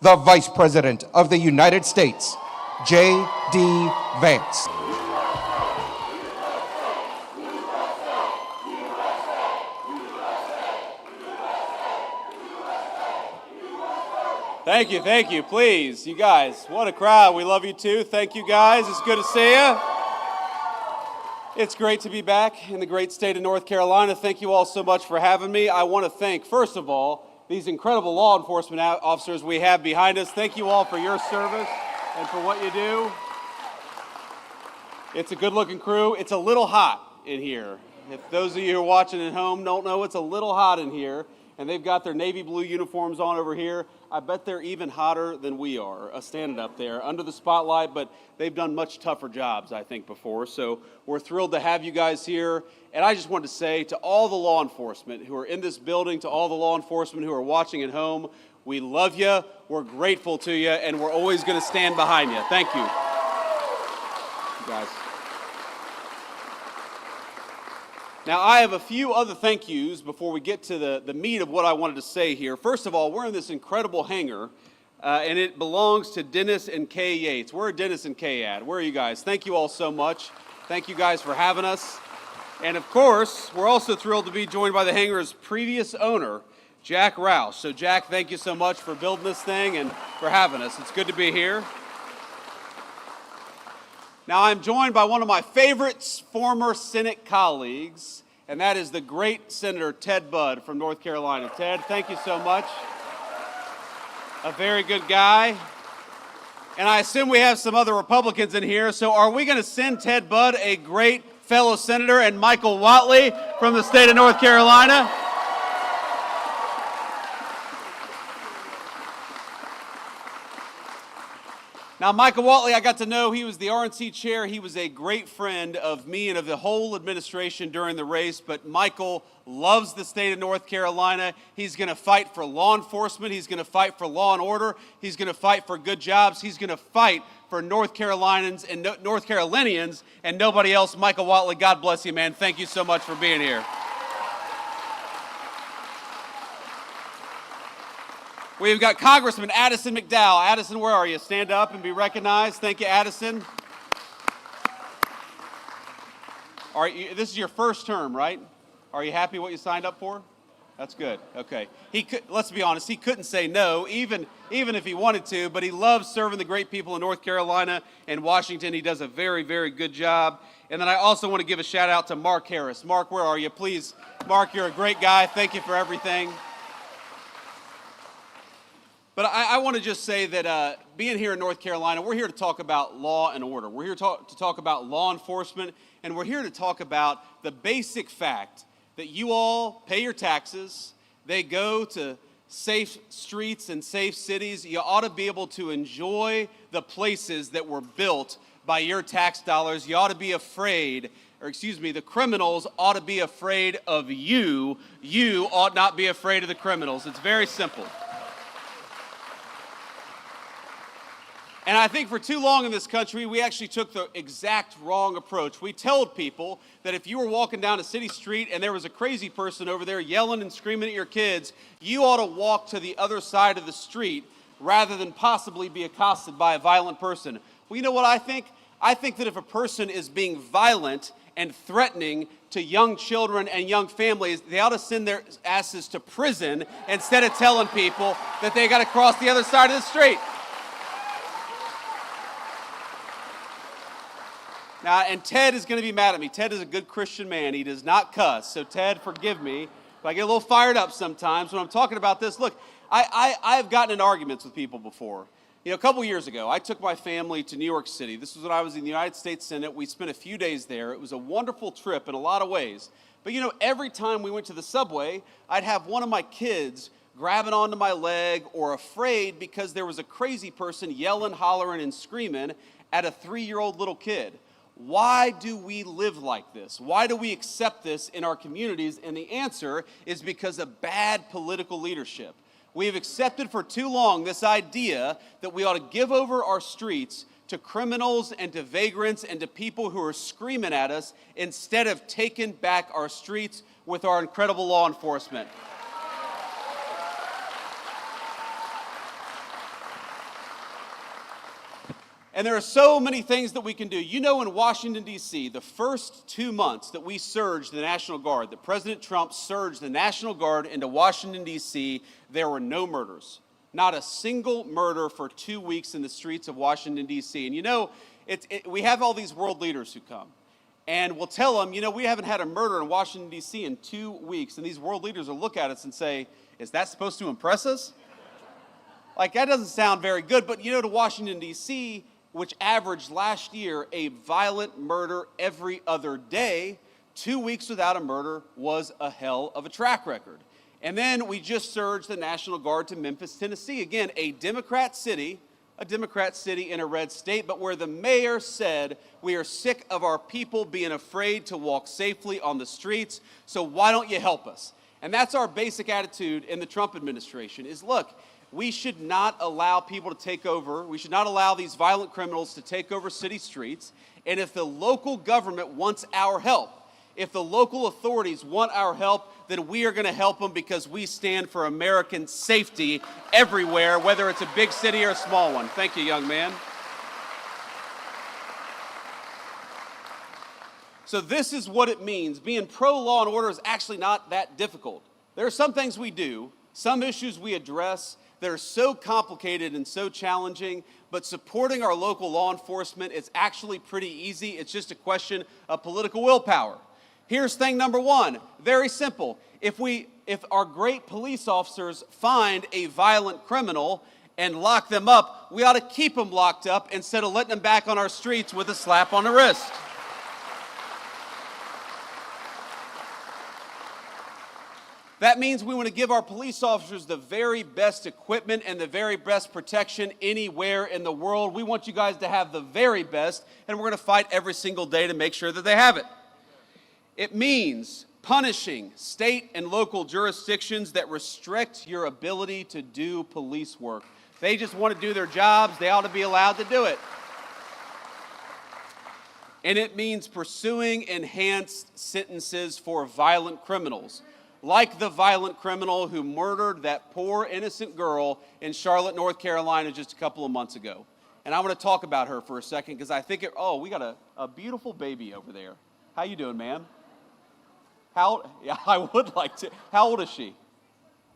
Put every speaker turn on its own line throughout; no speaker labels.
the Vice President of the United States, JD Vance.
Thank you. Please, you guys, what a crowd. We love you too. Thank you guys. It's good to see you. It's great to be back in the great state of North Carolina. Thank you all so much for having me. I want to thank, first of all, these incredible law enforcement officers we have behind us. Thank you all for your service and for what you do. It's a good-looking crew. It's a little hot in here. If those of you who are watching at home don't know, it's a little hot in here. And they've got their navy blue uniforms on over here. I bet they're even hotter than we are, standing up there under the spotlight, but they've done much tougher jobs, I think, before. So we're thrilled to have you guys here. And I just wanted to say to all the law enforcement who are in this building, to all the law enforcement who are watching at home, we love you, we're grateful to you, and we're always going to stand behind you. Thank you. You guys. Now, I have a few other thank yous before we get to the meat of what I wanted to say here. First of all, we're in this incredible hangar, and it belongs to Dennis and Kay Yates. Where are Dennis and Kay at? Where are you guys? Thank you all so much. Thank you guys for having us. And of course, we're also thrilled to be joined by the hangar's previous owner, Jack Roush. So Jack, thank you so much for building this thing and for having us. It's good to be here. Now, I'm joined by one of my favorite former Senate colleagues, and that is the great Senator Ted Budd from North Carolina. Ted, thank you so much. A very good guy. And I assume we have some other Republicans in here, so are we going to send Ted Budd a great fellow senator and Michael Whatley from the state of North Carolina? Now, Michael Whatley, I got to know, he was the RNC chair. He was a great friend of me and of the whole administration during the race, but Michael loves the state of North Carolina. He's going to fight for law enforcement. He's going to fight for law and order. He's going to fight for good jobs. He's going to fight for North Carolinians and nobody else. Michael Whatley, God bless you, man. Thank you so much for being here. We've got Congressman Addison McDowell. Addison, where are you? Stand up and be recognized. Thank you, Addison. This is your first term, right? Are you happy what you signed up for? That's good. Okay. Let's be honest, he couldn't say no, even if he wanted to, but he loves serving the great people in North Carolina and Washington. He does a very, very good job. And then I also want to give a shout out to Mark Harris. Mark, where are you? Please, Mark, you're a great guy. Thank you for everything. But I want to just say that being here in North Carolina, we're here to talk about law and order. We're here to talk about law enforcement, and we're here to talk about the basic fact that you all pay your taxes. They go to safe streets and safe cities. You ought to be able to enjoy the places that were built by your tax dollars. You ought to be afraid, the criminals ought to be afraid of you. You ought not be afraid of the criminals. It's very simple. And I think for too long in this country, we actually took the exact wrong approach. We told people that if you were walking down a city street and there was a crazy person over there yelling and screaming at your kids, you ought to walk to the other side of the street rather than possibly be accosted by a violent person. Well, you know what I think? I think that if a person is being violent and threatening to young children and young families, they ought to send their asses to prison instead of telling people that they got to cross the other side of the street. Now, and Ted is going to be mad at me. Ted is a good Christian man. He does not cuss. So, Ted, forgive me if I get a little fired up sometimes when I'm talking about this. Look, I've gotten in arguments with people before. You know, a couple years ago, I took my family to New York City. This was when I was in the United States Senate. We spent a few days there. It was a wonderful trip in a lot of ways. But, you know, every time we went to the subway, I'd have one of my kids grabbing onto my leg or afraid because there was a crazy person yelling, hollering, and screaming at a 3-year-old little kid. Why do we live like this? Why do we accept this in our communities? And the answer is because of bad political leadership. We have accepted for too long this idea that we ought to give over our streets to criminals and to vagrants and to people who are screaming at us instead of taking back our streets with our incredible law enforcement. And there are so many things that we can do. You know, in Washington, D.C., the first 2 months that we surged the National Guard, that President Trump surged the National Guard into Washington, D.C., there were no murders. Not a single murder for 2 weeks in the streets of Washington, D.C. And you know, we have all these world leaders who come. And we'll tell them, you know, we haven't had a murder in Washington, D.C. in 2 weeks. And these world leaders will look at us and say, is that supposed to impress us? Like, that doesn't sound very good. But you know, to Washington, D.C., which averaged last year a violent murder every other day, 2 weeks without a murder was a hell of a track record. And then we just surged the National Guard to Memphis, Tennessee. Again, a Democrat city in a red state, but where the mayor said, we are sick of our people being afraid to walk safely on the streets, so why don't you help us? And that's our basic attitude in the Trump administration is, look, we should not allow people to take over. We should not allow these violent criminals to take over city streets. And if the local government wants our help, if the local authorities want our help, then we are going to help them because we stand for American safety everywhere, whether it's a big city or a small one. Thank you, young man. So this is what it means. Being pro-law and order is actually not that difficult. There are some things we do, some issues we address that are so complicated and so challenging, but supporting our local law enforcement is actually pretty easy. It's just a question of political willpower. Here's thing number one, very simple. If our great police officers find a violent criminal and lock them up, we ought to keep them locked up instead of letting them back on our streets with a slap on the wrist. That means we want to give our police officers the very best equipment and the very best protection anywhere in the world. We want you guys to have the very best, and we're going to fight every single day to make sure that they have it. It means punishing state and local jurisdictions that restrict your ability to do police work. If they just want to do their jobs, they ought to be allowed to do it. And it means pursuing enhanced sentences for violent criminals, like the violent criminal who murdered that poor innocent girl in Charlotte, North Carolina just a couple of months ago. And I want to talk about her for a second because I think, we got a beautiful baby over there. How you doing, ma'am? Yeah, I would like to. How old is she?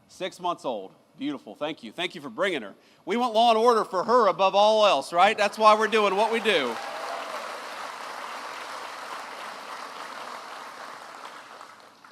6 months old. Beautiful. Thank you. Thank you for bringing her. We want law and order for her above all else, right? That's why we're doing what we do.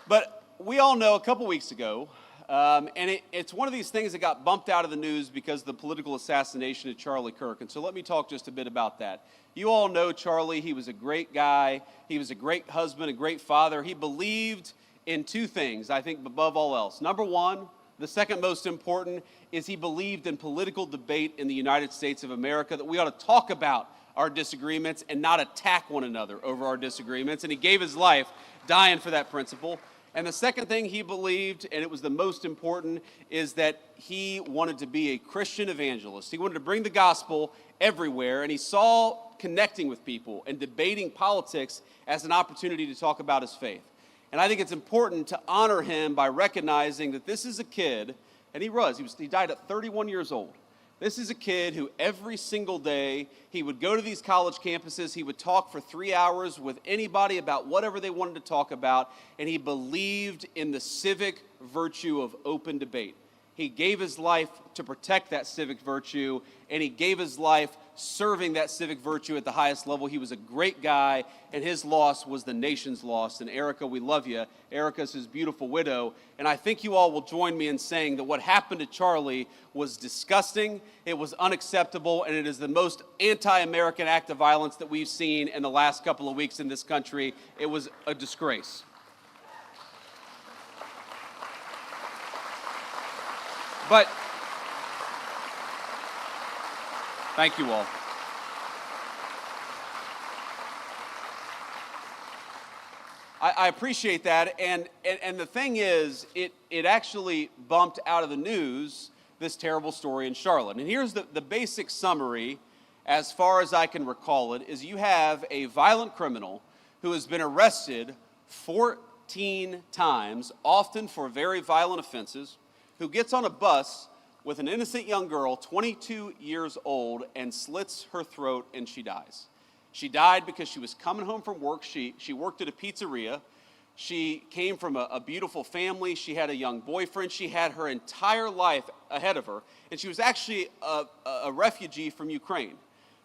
But we all know a couple weeks ago, and it's one of these things that got bumped out of the news because of the political assassination of Charlie Kirk. And so let me talk just a bit about that. You all know Charlie. He was a great guy. He was a great husband, a great father. He believed in two things, I think, above all else. Number one, the second most important, is he believed in political debate in the United States of America, that we ought to talk about our disagreements and not attack one another over our disagreements. And he gave his life dying for that principle. And the second thing he believed, and it was the most important, is that he wanted to be a Christian evangelist. He wanted to bring the gospel everywhere, and he saw connecting with people and debating politics as an opportunity to talk about his faith. And I think it's important to honor him by recognizing that this is a kid, and he died at 31 years old. This is a kid who every single day, he would go to these college campuses, he would talk for 3 hours with anybody about whatever they wanted to talk about, and he believed in the civic virtue of open debate. He gave his life to protect that civic virtue, and he gave his life serving that civic virtue at the highest level. He was a great guy, and his loss was the nation's loss. And Erica, we love you. Erica's his beautiful widow. And I think you all will join me in saying that what happened to Charlie was disgusting, it was unacceptable, and it is the most anti-American act of violence that we've seen in the last couple of weeks in this country. It was a disgrace. But thank you all. I appreciate that, and the thing is, it actually bumped out of the news this terrible story in Charlotte. And here's the basic summary, as far as I can recall it, is you have a violent criminal who has been arrested 14 times, often for very violent offenses, who gets on a bus with an innocent young girl, 22 years old, and slits her throat and she dies. She died because she was coming home from work. She worked at a pizzeria. She came from a beautiful family. She had a young boyfriend. She had her entire life ahead of her. And she was actually a refugee from Ukraine.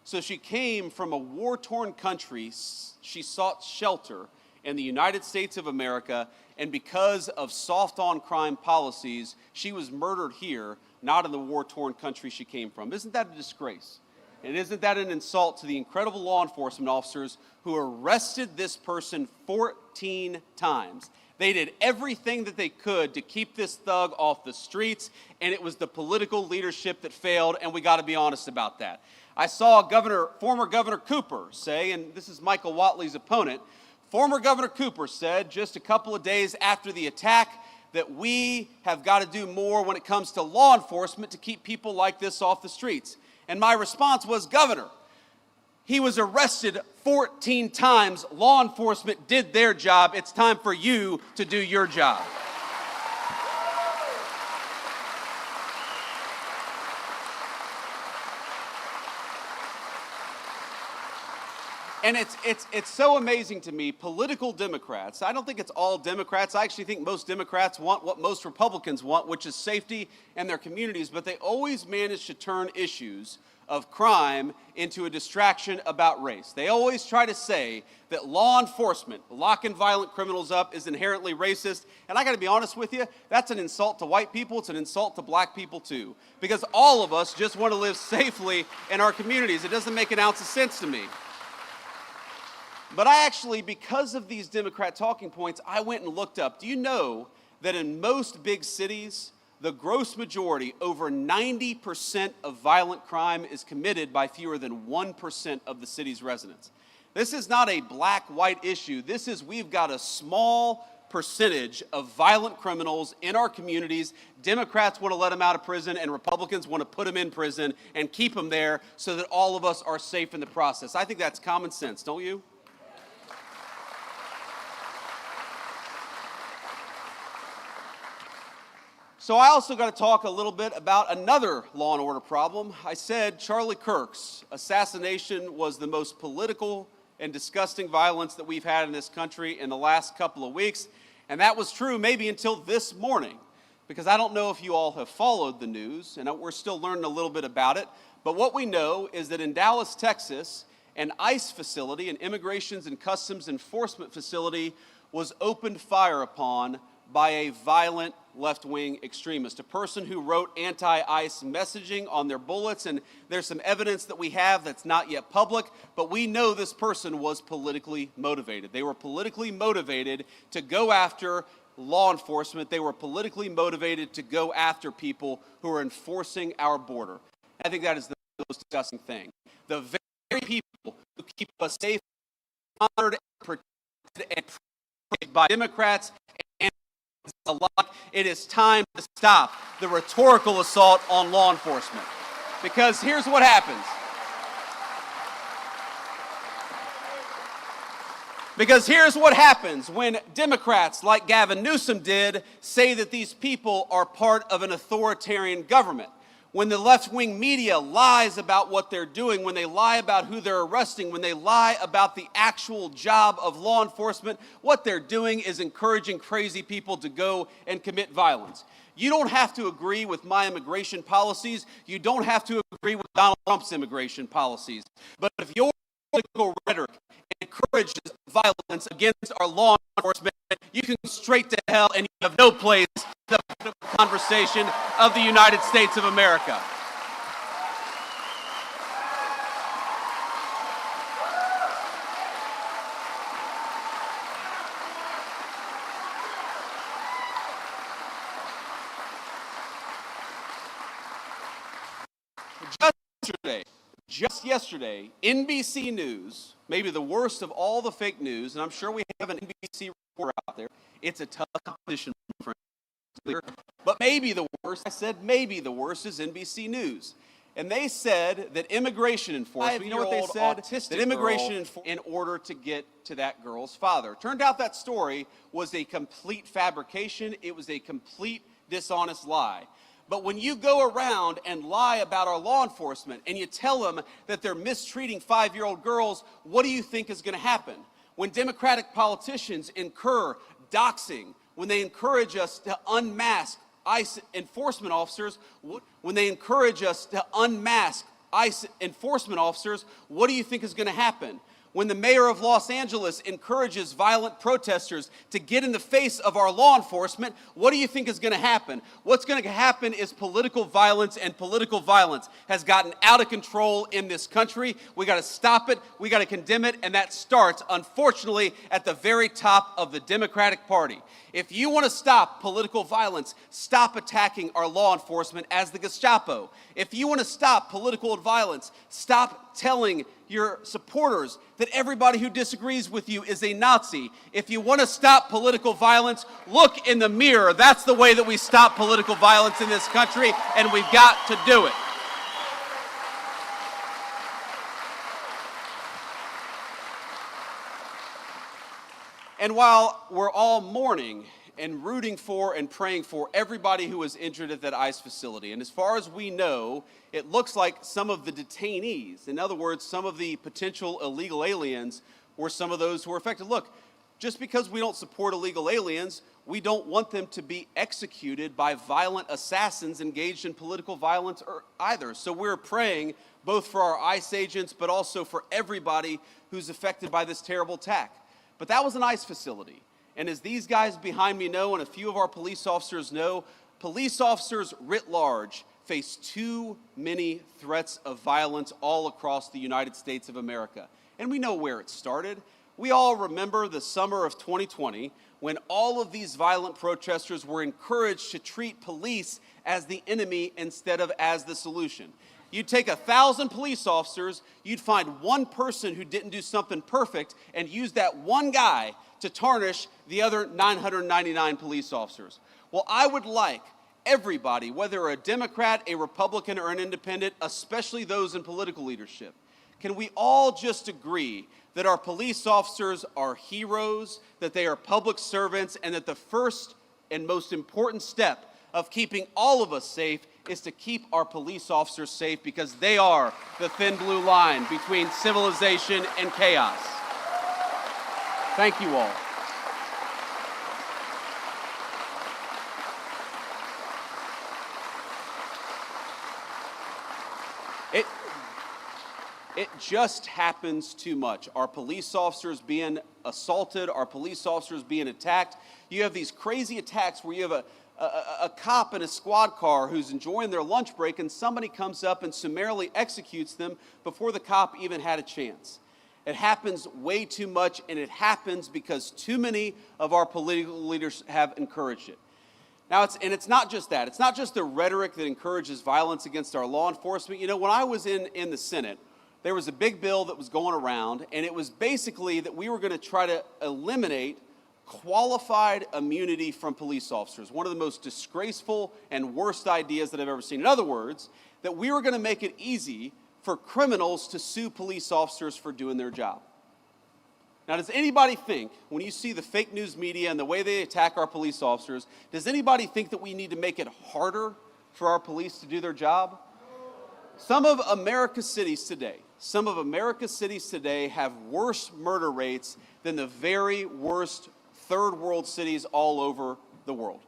So she came from a war-torn country. She sought shelter in the United States of America. And because of soft-on-crime policies, she was murdered here, not in the war-torn country she came from. Isn't that a disgrace? And isn't that an insult to the incredible law enforcement officers who arrested this person 14 times? They did everything that they could to keep this thug off the streets, and it was the political leadership that failed, and we got to be honest about that. I saw former Governor Cooper say, and this is Michael Whatley's opponent, former Governor Cooper said just a couple of days after the attack that we have got to do more when it comes to law enforcement to keep people like this off the streets. And my response was, Governor, he was arrested 14 times. Law enforcement did their job. It's time for you to do your job. And it's so amazing to me, political Democrats, I don't think it's all Democrats, I actually think most Democrats want what most Republicans want, which is safety in their communities, but they always manage to turn issues of crime into a distraction about race. They always try to say that law enforcement, locking violent criminals up, is inherently racist, and I gotta be honest with you, that's an insult to white people, it's an insult to black people too, because all of us just wanna live safely in our communities. It doesn't make an ounce of sense to me. But I actually, because of these Democrat talking points, I went and looked up. Do you know that in most big cities, the gross majority, over 90% of violent crime is committed by fewer than 1% of the city's residents? This is not a black-white issue. This is, we've got a small percentage of violent criminals in our communities. Democrats want to let them out of prison, and Republicans want to put them in prison and keep them there so that all of us are safe in the process. I think that's common sense, don't you? So I also got to talk a little bit about another law and order problem. I said Charlie Kirk's assassination was the most political and disgusting violence that we've had in this country in the last couple of weeks. And that was true maybe until this morning, because I don't know if you all have followed the news, and we're still learning a little bit about it. But what we know is that in Dallas, Texas, an ICE facility, an Immigrations and Customs Enforcement facility, was opened fire upon by a violent left-wing extremist, a person who wrote anti-ICE messaging on their bullets, and there's some evidence that we have that's not yet public, but we know this person was politically motivated. They were politically motivated to go after law enforcement. They were politically motivated to go after people who are enforcing our border. I think that is the most disgusting thing. The very people who keep us safe, honored, and protected, and praised by Democrats and alike, it is time to stop the rhetorical assault on law enforcement. Because here's what happens. Because here's what happens when Democrats, like Gavin Newsom did, say that these people are part of an authoritarian government. When the left-wing media lies about what they're doing, when they lie about who they're arresting, when they lie about the actual job of law enforcement, what they're doing is encouraging crazy people to go and commit violence. You don't have to agree with my immigration policies. You don't have to agree with Donald Trump's immigration policies. But if your political rhetoric encourages violence against our law enforcement, you can go straight to hell and you have no place in the conversation of the United States of America. Just yesterday, NBC News, maybe the worst of all the fake news, and I'm sure we have an NBC reporter out there. It's a tough competition, but maybe the worst, I said maybe the worst, is NBC News. And they said that immigration enforcement, you know what they said? That immigration enforcement in order to get to that girl's father. Turned out that story was a complete fabrication. It was a complete dishonest lie. But when you go around and lie about our law enforcement and you tell them that they're mistreating 5-year-old girls, what do you think is going to happen? When Democratic politicians incur doxing, when they encourage us to unmask ICE enforcement officers, what do you think is going to happen? When the mayor of Los Angeles encourages violent protesters to get in the face of our law enforcement, what do you think is going to happen? What's going to happen is political violence, and political violence has gotten out of control in this country. We got to stop it, we got to condemn it, and that starts, unfortunately, at the very top of the Democratic Party. If you want to stop political violence, stop attacking our law enforcement as the Gestapo. If you want to stop political violence, stop telling your supporters that everybody who disagrees with you is a Nazi. If you want to stop political violence, look in the mirror. That's the way that we stop political violence in this country, and we've got to do it. And while we're all mourning and rooting for and praying for everybody who was injured at that ICE facility, and as far as we know, it looks like some of the detainees, in other words, some of the potential illegal aliens, were some of those who were affected. Look, just because we don't support illegal aliens, we don't want them to be executed by violent assassins engaged in political violence either. So we're praying both for our ICE agents, but also for everybody who's affected by this terrible attack. But that was an ICE facility. And as these guys behind me know, and a few of our police officers know, police officers writ large face too many threats of violence all across the United States of America. And we know where it started. We all remember the summer of 2020 when all of these violent protesters were encouraged to treat police as the enemy instead of as the solution. You'd take 1,000 police officers, you'd find one person who didn't do something perfect and use that one guy to tarnish the other 999 police officers. Well, I would like everybody, whether a Democrat, a Republican, or an independent, especially those in political leadership, can we all just agree that our police officers are heroes, that they are public servants, and that the first and most important step of keeping all of us safe is to keep our police officers safe, because they are the thin blue line between civilization and chaos. Thank you all. It just happens too much. Our police officers being assaulted, our police officers being attacked. You have these crazy attacks where you have a cop in a squad car who's enjoying their lunch break, and somebody comes up and summarily executes them before the cop even had a chance. It happens way too much, and it happens because too many of our political leaders have encouraged it. Now, it's not just that. It's not just the rhetoric that encourages violence against our law enforcement. You know, when I was in the Senate, there was a big bill that was going around, and it was basically that we were going to try to eliminate qualified immunity from police officers, one of the most disgraceful and worst ideas that I've ever seen. In other words, that we were going to make it easy for criminals to sue police officers for doing their job. Now, does anybody think, when you see the fake news media and the way they attack our police officers, does anybody think that we need to make it harder for our police to do their job? Some of America's cities today have worse murder rates than the very worst third world cities all over the world.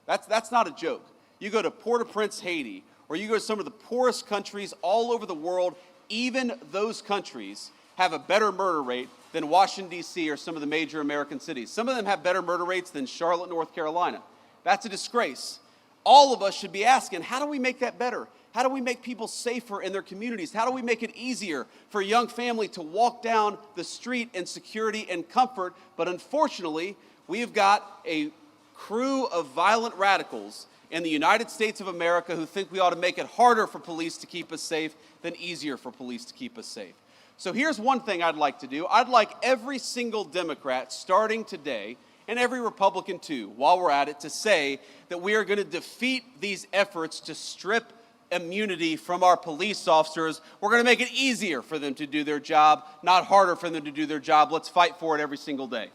That's not a joke. You go to Port-au-Prince, Haiti, or you go to some of the poorest countries all over the world, even those countries have a better murder rate than Washington, D.C. or some of the major American cities. Some of them have better murder rates than Charlotte, North Carolina. That's a disgrace. All of us should be asking, how do we make that better? How do we make people safer in their communities? How do we make it easier for a young family to walk down the street in security and comfort? But unfortunately, we've got a crew of violent radicals in the United States of America who think we ought to make it harder for police to keep us safe than easier for police to keep us safe. So here's one thing I'd like to do. I'd like every single Democrat starting today, and every Republican too, while we're at it, to say that we are going to defeat these efforts to strip immunity from our police officers. We're going to make it easier for them to do their job, not harder for them to do their job. Let's fight for it every single day.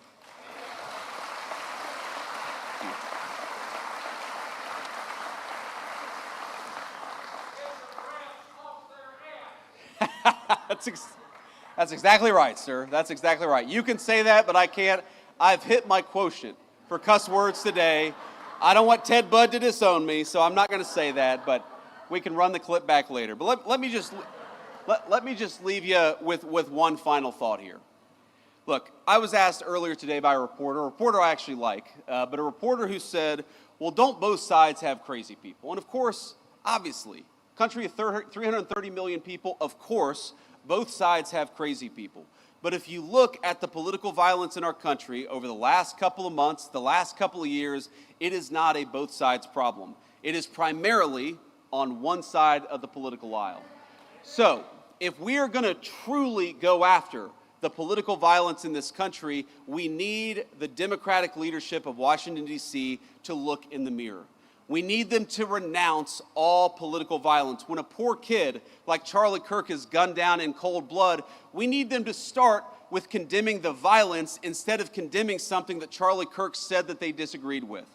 That's exactly right, sir. That's exactly right. You can say that, but I can't. I've hit my quotient for cuss words today. I don't want Ted Budd to disown me, so I'm not going to say that, but we can run the clip back later. But let me just leave you with one final thought here. Look, I was asked earlier today by a reporter I actually like, but a reporter who said, well, don't both sides have crazy people? And of course, obviously, country of 330 million people, of course, both sides have crazy people. But if you look at the political violence in our country over the last couple of months, the last couple of years, it is not a both sides problem. It is primarily on one side of the political aisle. So, if we are going to truly go after the political violence in this country, we need the Democratic leadership of Washington, D.C. to look in the mirror. We need them to renounce all political violence. When a poor kid like Charlie Kirk is gunned down in cold blood, we need them to start with condemning the violence instead of condemning something that Charlie Kirk said that they disagreed with.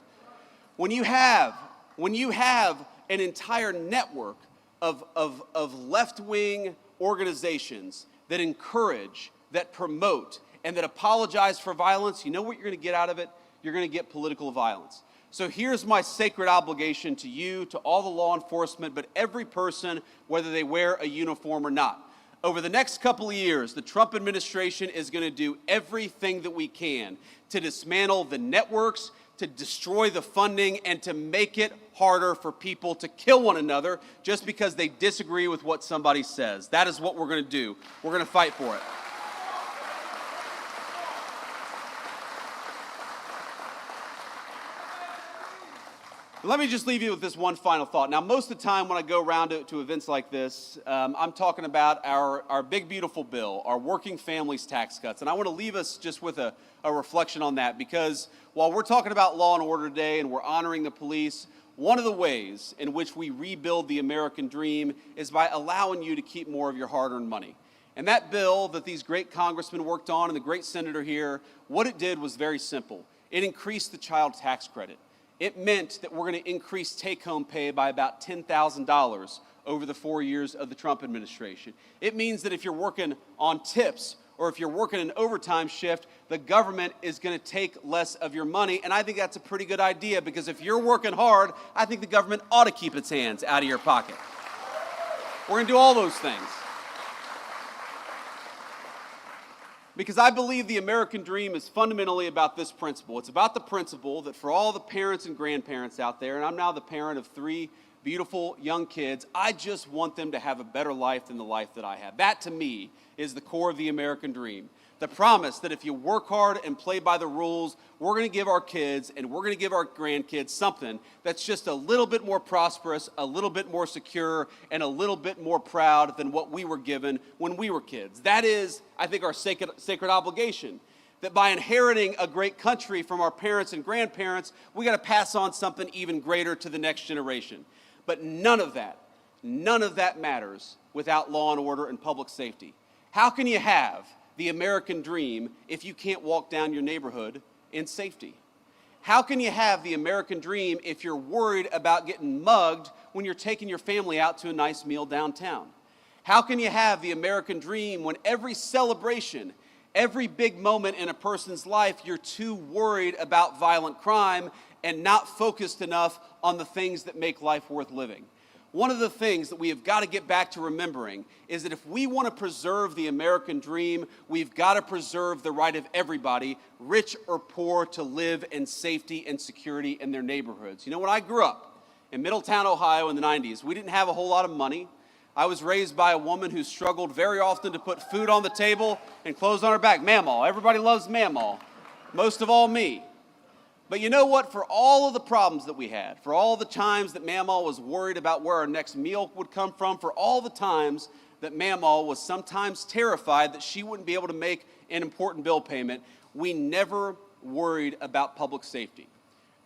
When you have an entire network of left-wing organizations that encourage, that promote, and that apologize for violence, you know what you're going to get out of it? You're going to get political violence. So here's my sacred obligation to you, to all the law enforcement, but every person, whether they wear a uniform or not. Over the next couple of years, the Trump administration is going to do everything that we can to dismantle the networks, to destroy the funding, and to make it harder for people to kill one another just because they disagree with what somebody says. That is what we're going to do. We're going to fight for it. Let me just leave you with this one final thought. Now, most of the time when I go around to events like this, I'm talking about our big, beautiful bill, our working families tax cuts. And I want to leave us just with a reflection on that, because while we're talking about law and order today and we're honoring the police, one of the ways in which we rebuild the American dream is by allowing you to keep more of your hard-earned money. And that bill that these great congressmen worked on and the great senator here, what it did was very simple. It increased the child tax credit. It meant that we're going to increase take-home pay by about $10,000 over the 4 years of the Trump administration. It means that if you're working on tips or if you're working an overtime shift, the government is going to take less of your money. And I think that's a pretty good idea, because if you're working hard, I think the government ought to keep its hands out of your pocket. We're going to do all those things. Because I believe the American dream is fundamentally about this principle. It's about the principle that for all the parents and grandparents out there, and I'm now the parent of 3 beautiful young kids, I just want them to have a better life than the life that I have. That, to me, is the core of the American dream. The promise that if you work hard and play by the rules, we're going to give our kids and we're going to give our grandkids something that's just a little bit more prosperous, a little bit more secure, and a little bit more proud than what we were given when we were kids. That is, I think, our sacred obligation. That by inheriting a great country from our parents and grandparents, we got to pass on something even greater to the next generation. But none of that matters without law and order and public safety. How can you have the American dream if you can't walk down your neighborhood in safety? How can you have the American dream if you're worried about getting mugged when you're taking your family out to a nice meal downtown? How can you have the American dream when every celebration, every big moment in a person's life, you're too worried about violent crime and not focused enough on the things that make life worth living? One of the things that we have got to get back to remembering is that if we want to preserve the American dream, we've got to preserve the right of everybody, rich or poor, to live in safety and security in their neighborhoods. You know, when I grew up in Middletown, Ohio in the 90s, we didn't have a whole lot of money. I was raised by a woman who struggled very often to put food on the table and clothes on her back. Mamaw. Everybody loves Mamaw. Most of all, me. But you know what? For all of the problems that we had, for all the times that Mamaw was worried about where our next meal would come from, for all the times that Mamaw was sometimes terrified that she wouldn't be able to make an important bill payment, we never worried about public safety.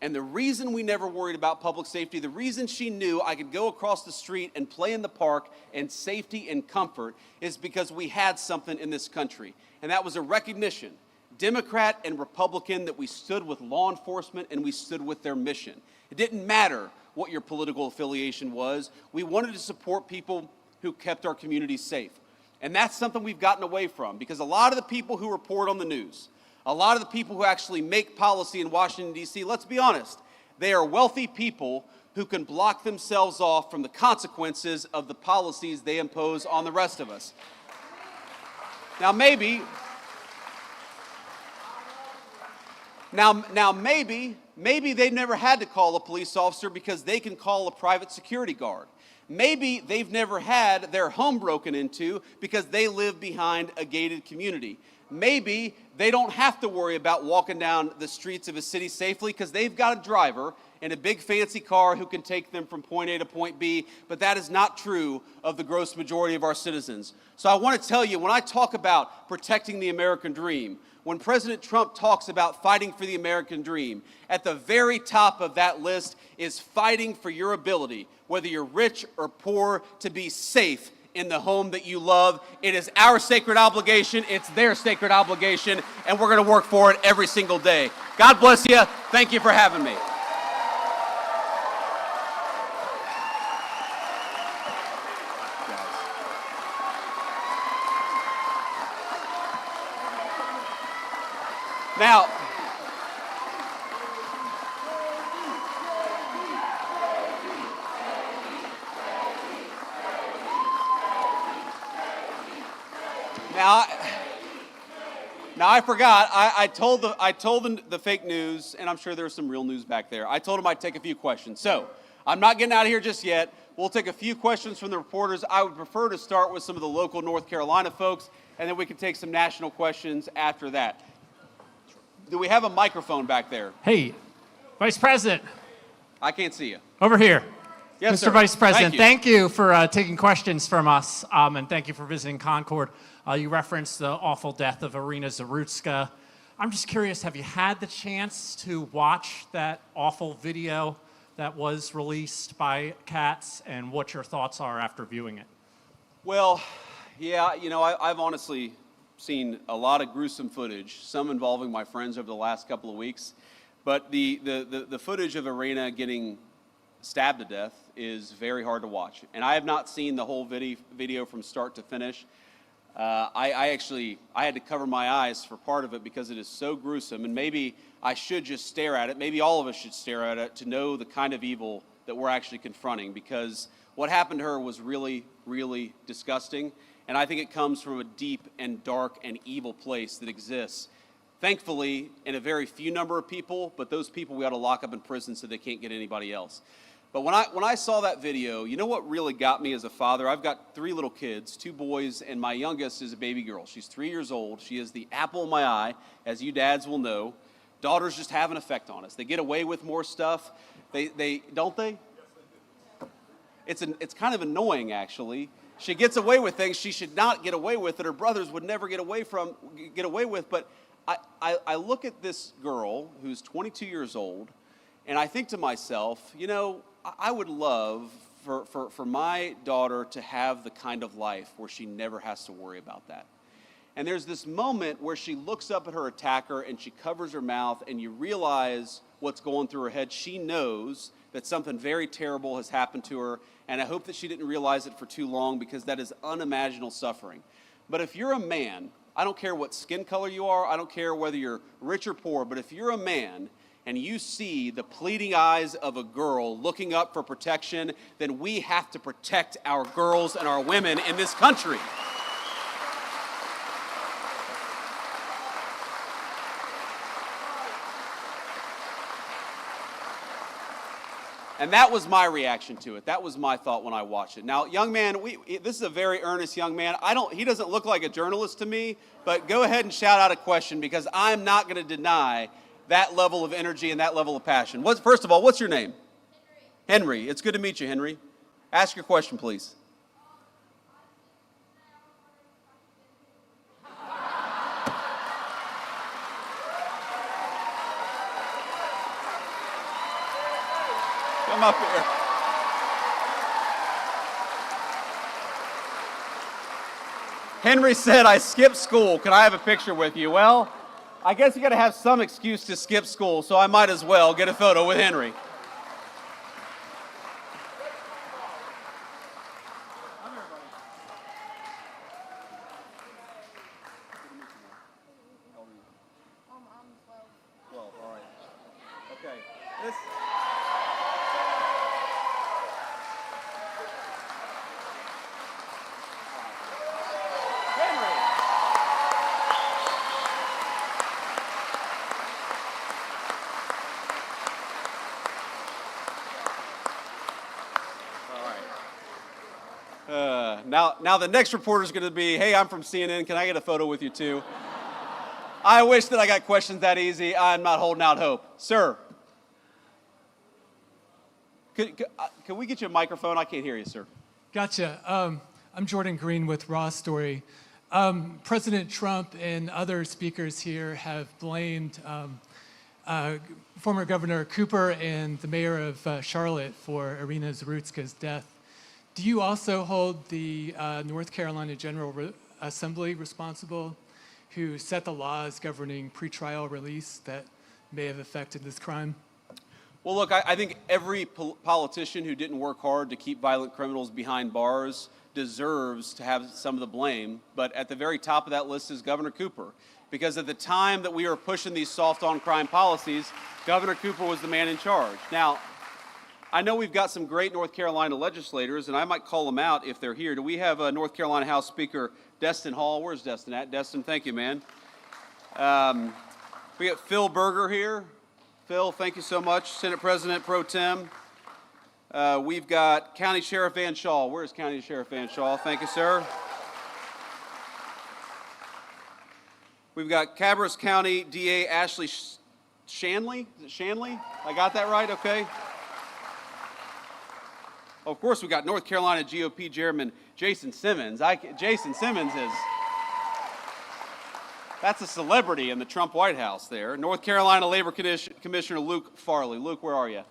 And the reason we never worried about public safety, the reason she knew I could go across the street and play in the park in safety and comfort, is because we had something in this country. And that was a recognition, Democrat and Republican, that we stood with law enforcement and we stood with their mission. It didn't matter what your political affiliation was. We wanted to support people who kept our communities safe. And that's something we've gotten away from, because a lot of the people who report on the news, a lot of the people who actually make policy in Washington, D.C., let's be honest, they are wealthy people who can block themselves off from the consequences of the policies they impose on the rest of us. Now maybe they've never had to call a police officer because they can call a private security guard. Maybe they've never had their home broken into because they live behind a gated community. Maybe they don't have to worry about walking down the streets of a city safely because they've got a driver in a big fancy car who can take them from point A to point B, but that is not true of the gross majority of our citizens. So I want to tell you, when I talk about protecting the American dream, when President Trump talks about fighting for the American dream, at the very top of that list is fighting for your ability, whether you're rich or poor, to be safe in the home that you love. It is our sacred obligation, it's their sacred obligation, and we're going to work for it every single day. God bless you. Thank you for having me. Now I forgot. I told the fake news, and I'm sure there's some real news back there. I told them I'd take a few questions. So I'm not getting out of here just yet. We'll take a few questions from the reporters. I would prefer to start with some of the local North Carolina folks, and then we can take some national questions after that. Do we have a microphone back there?
Hey, Vice President.
I can't see you.
Over here.
Yes,
Mr.
sir.
Vice President,
Thank
thank you for taking questions from us, and thank you for visiting Concord. You referenced the awful death of Irina Zarutska. I'm just curious, have you had the chance to watch that awful video that was released by Katz, and what your thoughts are after viewing it?
Well, yeah, you know, I've honestly seen a lot of gruesome footage, some involving my friends over the last couple of weeks. But the footage of Irina getting stabbed to death is very hard to watch. And I have not seen the whole video from start to finish. I had to cover my eyes for part of it because it is so gruesome, and maybe I should just stare at it. Maybe all of us should stare at it to know the kind of evil that we're actually confronting, because what happened to her was really, really disgusting, and I think it comes from a deep and dark and evil place that exists. Thankfully, in a very few number of people, but those people we ought to lock up in prison so they can't get anybody else. But when I saw that video, you know what really got me as a father? I've got 3 little kids, 2 boys, and my youngest is a baby girl. She's 3 years old. She is the apple of my eye, as you dads will know. Daughters just have an effect on us. They get away with more stuff. They don't they? It's kind of annoying, actually. She gets away with things she should not get away with that her brothers would never get away with. But I look at this girl who's 22 years old, and I think to myself, you know, I would love for my daughter to have the kind of life where she never has to worry about that. And there's this moment where she looks up at her attacker and she covers her mouth, and you realize what's going through her head. She knows that something very terrible has happened to her, and I hope that she didn't realize it for too long, because that is unimaginable suffering. But if you're a man, I don't care what skin color you are, I don't care whether you're rich or poor, but if you're a man and you see the pleading eyes of a girl looking up for protection, then we have to protect our girls and our women in this country. And that was my reaction to it. That was my thought when I watched it. Now, young man, this is a very earnest young man. He doesn't look like a journalist to me, but go ahead and shout out a question, because I'm not going to deny that level of energy and that level of passion. First of all, what's your name? Henry. It's good to meet you, Henry. Ask your question, please. Come up here. Henry said, I skipped school. Can I have a picture with you? Well, I guess you got to have some excuse to skip school, so I might as well get a photo with Henry. Okay. This. Henry. Now the next reporter is going to be, hey, I'm from CNN. Can I get a photo with you too? I wish that I got questions that easy. I'm not holding out hope. Sir, can we get you a microphone? I can't hear you, sir.
Gotcha. I'm Jordan Green with Raw Story. President Trump and other speakers here have blamed former Governor Cooper and the mayor of Charlotte for Irina Zarutska's death. Do you also hold the North Carolina General Assembly responsible, who set the laws governing pretrial release that may have affected this crime?
Well, look, I think every politician who didn't work hard to keep violent criminals behind bars deserves to have some of the blame. But at the very top of that list is Governor Cooper. Because at the time that we were pushing these soft on crime policies, Governor Cooper was the man in charge. Now, I know we've got some great North Carolina legislators, and I might call them out if they're here. Do we have a North Carolina House Speaker, Destin Hall? Where's Destin at? Destin, thank you, man. We got Phil Berger here. Phil, thank you so much. Senate President Pro Tem. We've got County Sheriff Van Shaw. Where's County Sheriff Van Shaw? Thank you, sir. We've got Cabras County DA Ashley Shanley. Is it Shanley? I got that right? Okay. Of course, we got North Carolina GOP Chairman Jason Simmons. Jason Simmons is, that's a celebrity in the Trump White House there. North Carolina Labor Commissioner Luke Farley. Luke, where are you?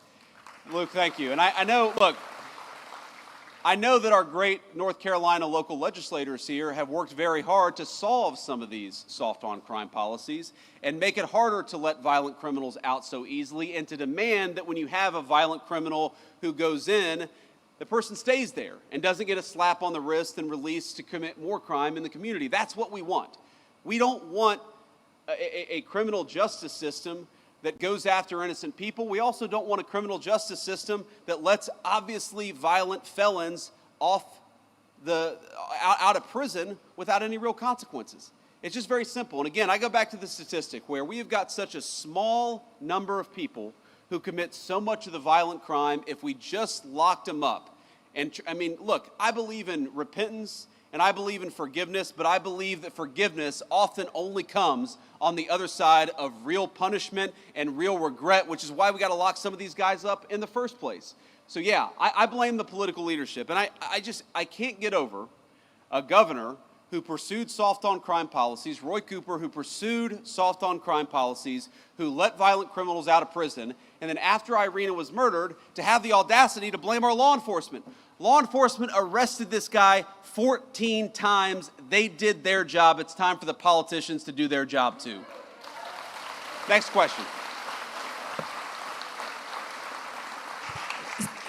Luke, thank you. And I know, look, I know that our great North Carolina local legislators here have worked very hard to solve some of these soft on crime policies and make it harder to let violent criminals out so easily, and to demand that when you have a violent criminal who goes in, the person stays there and doesn't get a slap on the wrist and released to commit more crime in the community. That's what we want. We don't want a criminal justice system that goes after innocent people. We also don't want a criminal justice system that lets obviously violent felons out of prison without any real consequences. It's just very simple. And again, I go back to the statistic where we have got such a small number of people who commit so much of the violent crime. If we just locked them up, and I mean, look, I believe in repentance and I believe in forgiveness, but I believe that forgiveness often only comes on the other side of real punishment and real regret, which is why we got to lock some of these guys up in the first place. So yeah, I blame the political leadership, and I can't get over a governor who pursued soft on crime policies, Roy Cooper, who pursued soft on crime policies, who let violent criminals out of prison, and then after Irina was murdered, to have the audacity to blame our law enforcement. Law enforcement arrested this guy 14 times. They did their job. It's time for the politicians to do their job too. Next question.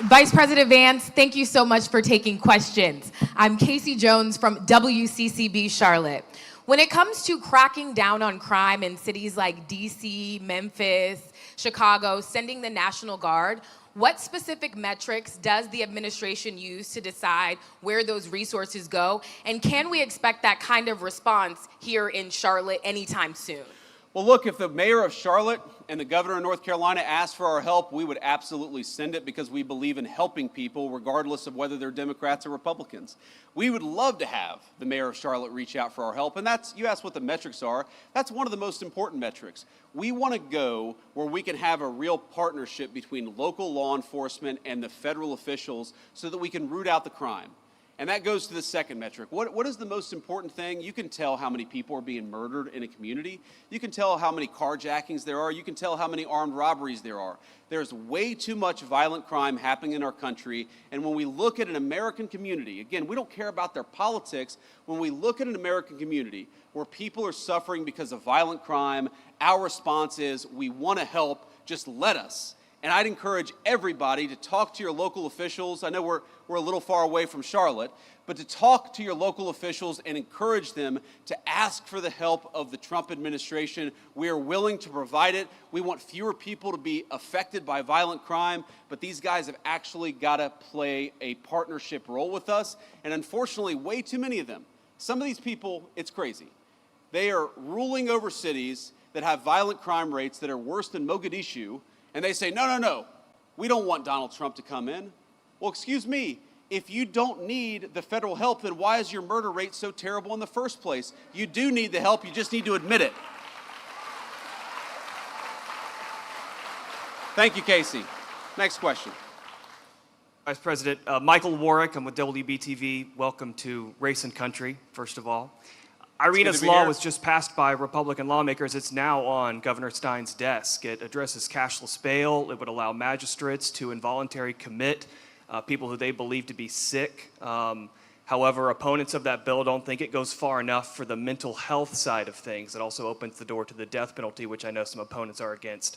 Vice President Vance, thank you so much for taking questions. I'm Casey Jones from WCCB Charlotte. When it comes to cracking down on crime in cities like DC, Memphis, Chicago, sending the National Guard, what specific metrics does the administration use to decide where those resources go? And can we expect that kind of response here in Charlotte anytime soon?
Well, look, if the mayor of Charlotte and the governor of North Carolina asked for our help, we would absolutely send it, because we believe in helping people regardless of whether they're Democrats or Republicans. We would love to have the mayor of Charlotte reach out for our help. And that's, you asked what the metrics are, that's one of the most important metrics. We want to go where we can have a real partnership between local law enforcement and the federal officials so that we can root out the crime. And that goes to the second metric. What is the most important thing? You can tell how many people are being murdered in a community. You can tell how many carjackings there are. You can tell how many armed robberies there are. There's way too much violent crime happening in our country. And when we look at an American community, again, we don't care about their politics. When we look at an American community where people are suffering because of violent crime, our response is, we want to help, just let us. And I'd encourage everybody to talk to your local officials. I know we're a little far away from Charlotte, but to talk to your local officials and encourage them to ask for the help of the Trump administration. We are willing to provide it. We want fewer people to be affected by violent crime, but these guys have actually got to play a partnership role with us. And unfortunately, way too many of them. Some of these people, it's crazy. They are ruling over cities that have violent crime rates that are worse than Mogadishu, and they say, no, we don't want Donald Trump to come in. Well, excuse me, if you don't need the federal help, then why is your murder rate so terrible in the first place? You do need the help, you just need to admit it. Thank you, Casey. Next question.
Vice President, Michael Warwick, I'm with WBTV. Welcome to Race and Country, first of all. Irina's law was just passed by Republican lawmakers. It's now on Governor Stein's desk. It addresses cashless bail. It would allow magistrates to involuntarily commit people who they believe to be sick. However, opponents of that bill don't think it goes far enough for the mental health side of things. It also opens the door to the death penalty, which I know some opponents are against.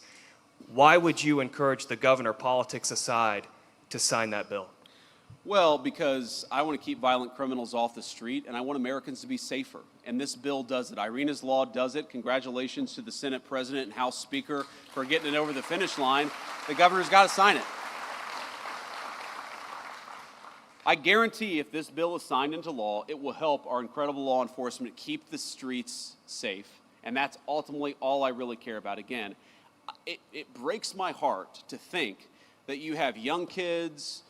Why would you encourage the governor, politics aside, to sign that bill?
Well, because I want to keep violent criminals off the street, and I want Americans to be safer. And this bill does it. Irina's law does it. Congratulations to the Senate President and House Speaker for getting it over the finish line. The governor's got to sign it. I guarantee if this bill is signed into law, it will help our incredible law enforcement keep the streets safe. And that's ultimately all I really care about. Again, it breaks my heart to think that you have young kids,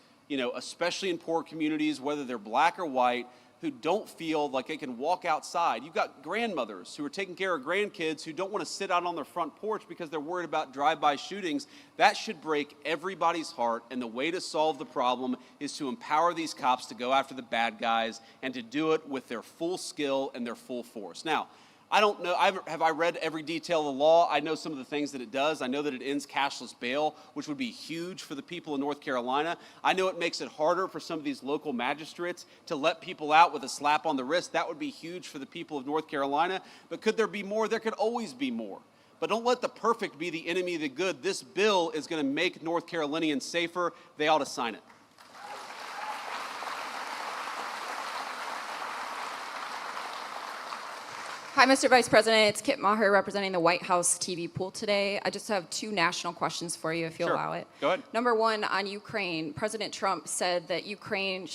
especially in poor communities, whether they're black or white, who don't feel like they can walk outside. You've got grandmothers who are taking care of grandkids who don't want to sit out on their front porch because they're worried about drive-by shootings. That should break everybody's heart, and the way to solve the problem is to empower these cops to go after the bad guys and to do it with their full skill and their full force. Now, I don't know, have I read every detail of the law? I know some of the things that it does. I know that it ends cashless bail, which would be huge for the people in North Carolina. I know it makes it harder for some of these local magistrates to let people out with a slap on the wrist. That would be huge for the people of North Carolina. But could there be more? There could always be more. But don't let the perfect be the enemy of the good. This bill is going to make North Carolinians safer. They ought to sign it.
Hi, Mr. Vice President. It's Kit Maher representing the White House TV pool today. I just have two national questions for you, if you'll allow it.
Go ahead.
Number one, on Ukraine, President Trump said that Ukraine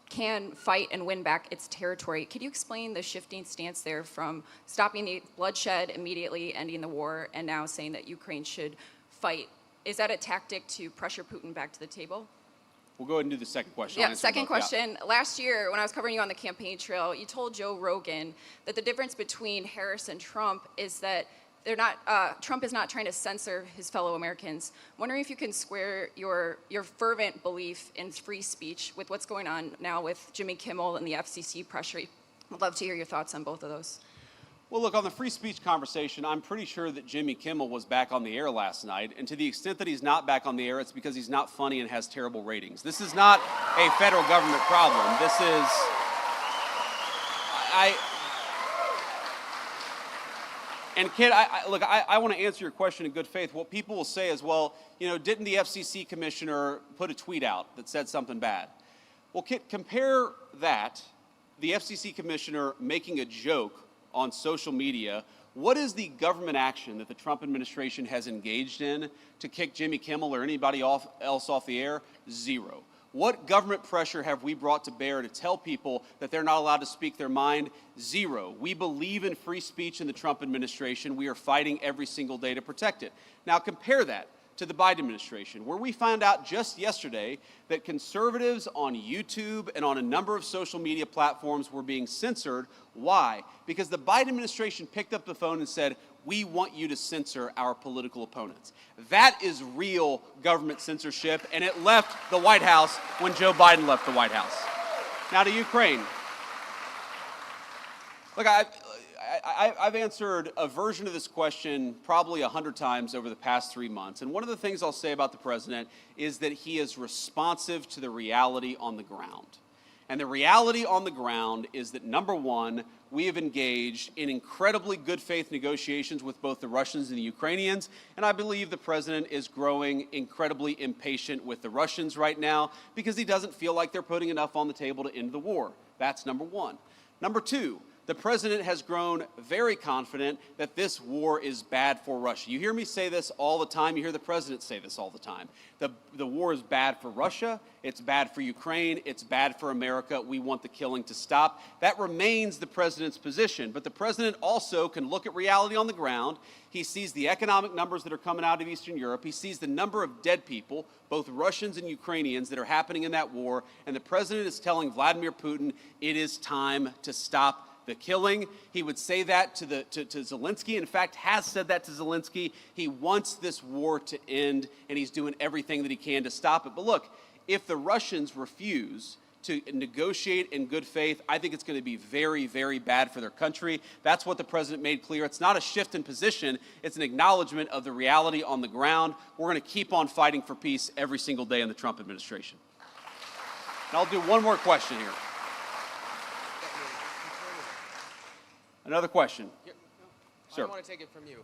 can fight and win back its territory. Could you explain the shifting stance there from stopping the bloodshed immediately, ending the war, and now saying that Ukraine should fight? Is that a tactic to pressure Putin back to the table?
We'll go ahead and do the second question.
Yeah, second question. Last year, when I was covering you on the campaign trail, you told Joe Rogan that the difference between Harris and Trump is that Trump is not trying to censor his fellow Americans. I'm wondering if you can square your fervent belief in free speech with what's going on now with Jimmy Kimmel and the FCC pressure. I'd love to hear your thoughts on both of those.
Well, look, on the free speech conversation, I'm pretty sure that Jimmy Kimmel was back on the air last night, and to the extent that he's not back on the air, it's because he's not funny and has terrible ratings. This is not a federal government problem. This is, and Kid, I want to answer your question in good faith. What people will say is, well, didn't the FCC commissioner put a tweet out that said something bad? Well, Kid, compare that, the FCC commissioner making a joke on social media. What is the government action that the Trump administration has engaged in to kick Jimmy Kimmel or anybody else off the air? Zero. What government pressure have we brought to bear to tell people that they're not allowed to speak their mind? Zero. We believe in free speech in the Trump administration. We are fighting every single day to protect it. Now compare that to the Biden administration, where we found out just yesterday that conservatives on YouTube and on a number of social media platforms were being censored. Why? Because the Biden administration picked up the phone and said, we want you to censor our political opponents. That is real government censorship, and it left the White House when Joe Biden left the White House. Now to Ukraine. Look, I've answered a version of this question probably 100 times over the past 3 months. And one of the things I'll say about the president is that he is responsive to the reality on the ground. And the reality on the ground is that, number one, we have engaged in incredibly good faith negotiations with both the Russians and the Ukrainians, and I believe the president is growing incredibly impatient with the Russians right now because he doesn't feel like they're putting enough on the table to end the war. That's number one. Number two, the president has grown very confident that this war is bad for Russia. You hear me say this all the time. You hear the president say this all the time. The war is bad for Russia. It's bad for Ukraine. It's bad for America. We want the killing to stop. That remains the president's position. But the president also can look at reality on the ground. He sees the economic numbers that are coming out of Eastern Europe. He sees the number of dead people, both Russians and Ukrainians, that are happening in that war. And the president is telling Vladimir Putin it is time to stop the killing. He would say that to Zelensky. In fact, has said that to Zelensky. He wants this war to end, and he's doing everything that he can to stop it. But look, if the Russians refuse to negotiate in good faith, I think it's going to be very, very bad for their country. That's what the president made clear. It's not a shift in position. It's an acknowledgement of the reality on the ground. We're going to keep on fighting for peace every single day in the Trump administration. And I'll do one more question here. Another question. Sir.
I want to take it from you.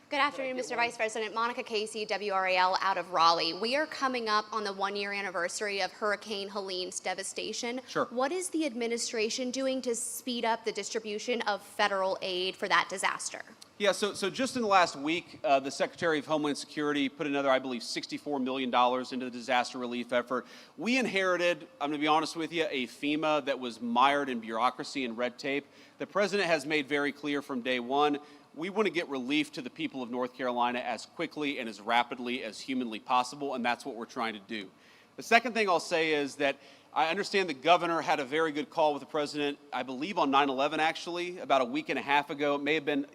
Good afternoon, Mr. Vice President. Monica Casey, WRAL out of Raleigh. We are coming up on the one-year anniversary of Hurricane Helene's devastation.
Sure.
What is the administration doing to speed up the distribution of federal aid for that disaster?
Yeah, so just in the last week, the Secretary of Homeland Security put another, I believe, $64 million into the disaster relief effort. We inherited, I'm going to be honest with you, a FEMA that was mired in bureaucracy and red tape. The president has made very clear from day one, we want to get relief to the people of North Carolina as quickly and as rapidly as humanly possible, and that's what we're trying to do. The second thing I'll say is that I understand the governor had a very good call with the president, I believe on 9/11 actually, about a week and a half ago. It may have been,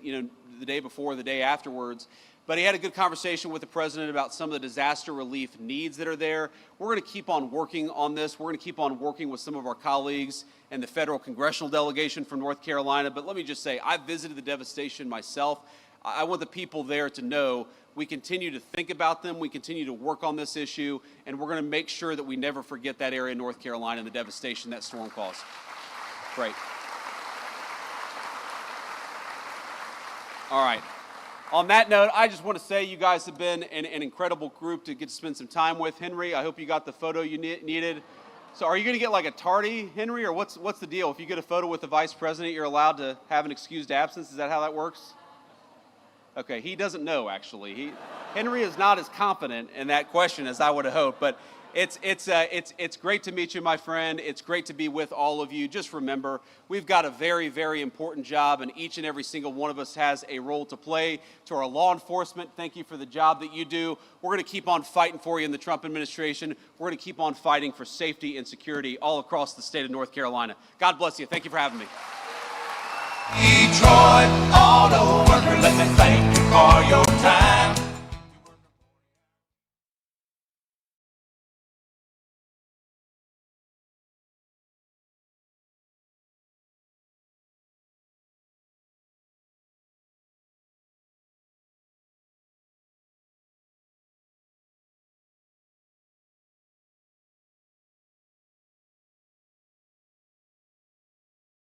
the day before, the day afterwards. But he had a good conversation with the president about some of the disaster relief needs that are there. We're going to keep on working on this. We're going to keep on working with some of our colleagues and the federal congressional delegation from North Carolina. But let me just say, I visited the devastation myself. I want the people there to know we continue to think about them, we continue to work on this issue, and we're going to make sure that we never forget that area of North Carolina and the devastation that storm caused. Great. All right. On that note, I just want to say you guys have been an incredible group to get to spend some time with. Henry, I hope you got the photo you needed. So are you going to get like a tardy, Henry, or what's the deal? If you get a photo with the vice president, you're allowed to have an excused absence? Is that how that works? Okay, he doesn't know, actually. Henry is not as confident in that question as I would have hoped, but it's great to meet you, my friend. It's great to be with all of you. Just remember, we've got a very, very important job, and each and every single one of us has a role to play. To our law enforcement, thank you for the job that you do. We're going to keep on fighting for you in the Trump administration. We're going to keep on fighting for safety and security all across the state of North Carolina. God bless you. Thank you for having me.
Detroit auto worker, let me thank